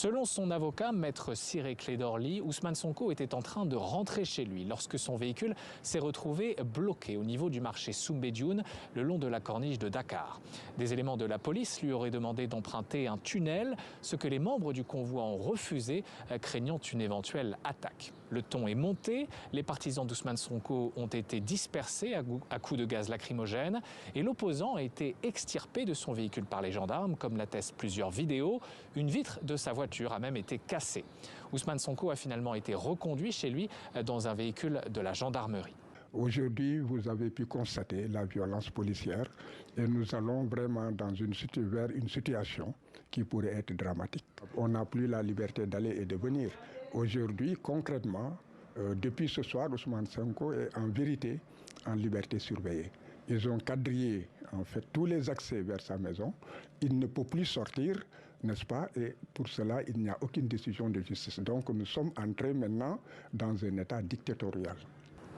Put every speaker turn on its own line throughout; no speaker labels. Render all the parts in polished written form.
Selon son avocat, maître Ciré Clédorli, Ousmane Sonko était en train de rentrer chez lui lorsque son véhicule s'est retrouvé bloqué au niveau du marché Soumbédioune, le long de la corniche de Dakar. Des éléments de la police lui auraient demandé d'emprunter un tunnel, ce que les membres du convoi ont refusé, craignant une éventuelle attaque. Le ton est monté, les partisans d'Ousmane Sonko ont été dispersés à coups de gaz lacrymogène et l'opposant a été extirpé de son véhicule par les gendarmes, comme l'attestent plusieurs vidéos. Une vitre de sa voiture a même été cassée. Ousmane Sonko a finalement été reconduit chez lui dans un véhicule de la gendarmerie.
Aujourd'hui, vous avez pu constater la violence policière et nous allons vraiment vers une situation qui pourrait être dramatique. On n'a plus la liberté d'aller et de venir. Aujourd'hui, concrètement, depuis ce soir, Ousmane Sonko est en vérité en liberté surveillée. Ils ont quadrillé en fait tous les accès vers sa maison. Il ne peut plus sortir, n'est-ce pas? Et pour cela, il n'y a aucune décision de justice. Donc nous sommes entrés maintenant dans un état dictatorial.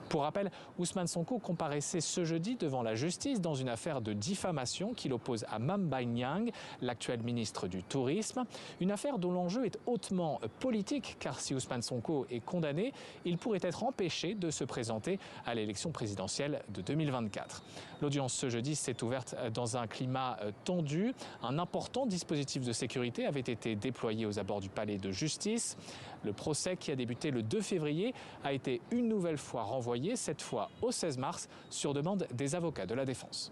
Pour rappel, Ousmane Sonko comparaissait ce jeudi devant la justice dans une affaire de diffamation qui l'oppose à Mame Mbaye Niang, l'actuel ministre du Tourisme. Une affaire dont l'enjeu est hautement politique, car si Ousmane Sonko est condamné, il pourrait être empêché de se présenter à l'élection présidentielle de 2024. L'audience ce jeudi s'est ouverte dans un climat tendu. Un important dispositif de sécurité avait été déployé aux abords du palais de justice. Le procès, qui a débuté le 2 février, a été une nouvelle fois renvoyé, cette fois au 16 mars, sur demande des avocats de la défense.